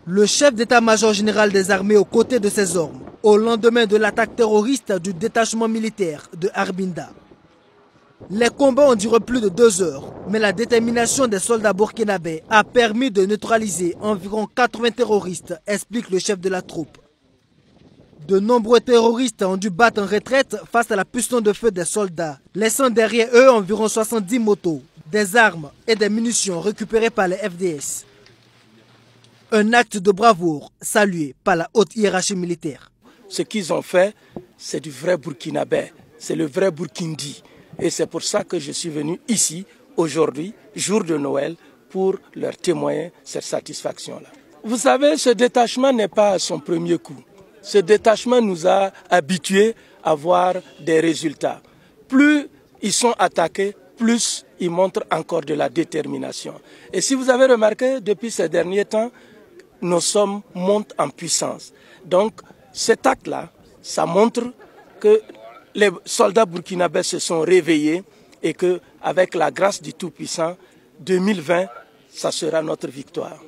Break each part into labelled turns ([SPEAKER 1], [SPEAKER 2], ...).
[SPEAKER 1] Le chef d'état-major général des armées aux côtés de ses hommes, au lendemain de l'attaque terroriste du détachement militaire de Arbinda. Les combats ont duré plus de 2 heures, mais la détermination des soldats burkinabés a permis de neutraliser environ 80 terroristes, explique le chef de la troupe. De nombreux terroristes ont dû battre en retraite face à la puissance de feu des soldats, laissant derrière eux environ 70 motos, des armes et des munitions récupérées par les FDS. Un acte de bravoure salué par la haute hiérarchie militaire.
[SPEAKER 2] Ce qu'ils ont fait, c'est du vrai burkinabé, c'est le vrai burkindi. Et c'est pour ça que je suis venu ici, aujourd'hui, jour de Noël, pour leur témoigner cette satisfaction-là. Vous savez, ce détachement n'est pas à son premier coup. Ce détachement nous a habitués à voir des résultats. Plus ils sont attaqués, plus ils montrent encore de la détermination. Et si vous avez remarqué, depuis ces derniers temps, nos sommes montent en puissance. Donc, cet acte-là, ça montre que les soldats burkinabés se sont réveillés et qu'avec la grâce du Tout-Puissant, 2020, ça sera notre victoire.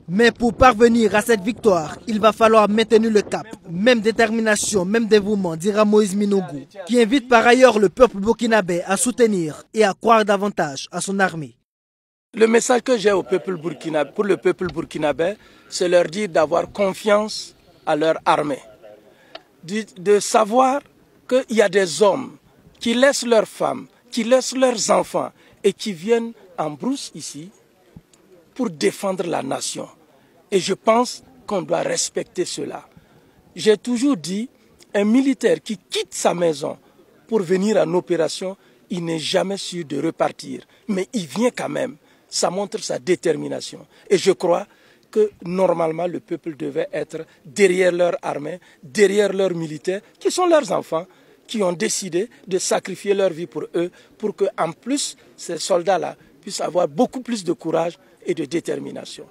[SPEAKER 1] Mais pour parvenir à cette victoire, il va falloir maintenir le cap, même détermination, même dévouement, dira Moïse Minougou, qui invite par ailleurs le peuple burkinabé à soutenir et à croire davantage à son armée.
[SPEAKER 2] Le message que j'ai au peuple burkinabé, pour le peuple burkinabé, c'est leur dire d'avoir confiance à leur armée, de savoir qu'il y a des hommes qui laissent leurs femmes, qui laissent leurs enfants et qui viennent en brousse ici pour défendre la nation. Et je pense qu'on doit respecter cela. J'ai toujours dit, un militaire qui quitte sa maison pour venir en opération, il n'est jamais sûr de repartir. Mais il vient quand même. Ça montre sa détermination. Et je crois que normalement le peuple devait être derrière leur armée, derrière leurs militaires, qui sont leurs enfants, qui ont décidé de sacrifier leur vie pour eux, pour qu'en plus, ces soldats-là puissent avoir beaucoup plus de courage et de détermination.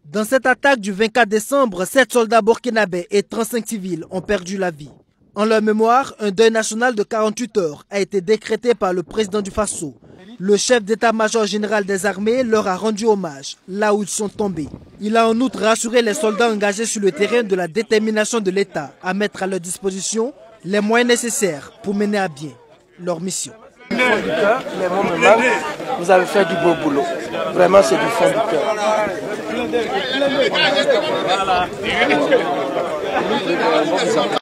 [SPEAKER 1] Dans cette attaque du 24 décembre, 7 soldats burkinabés et 35 civils ont perdu la vie. En leur mémoire, un deuil national de 48 heures a été décrété par le président du Faso. Le chef d'état-major général des armées leur a rendu hommage, là où ils sont tombés. Il a en outre rassuré les soldats engagés sur le terrain de la détermination de l'État à mettre à leur disposition les moyens nécessaires pour mener à bien leur mission.
[SPEAKER 2] Du fond du cœur, les mots me manquent. Vous avez fait du beau boulot. Vraiment, c'est du fond du cœur.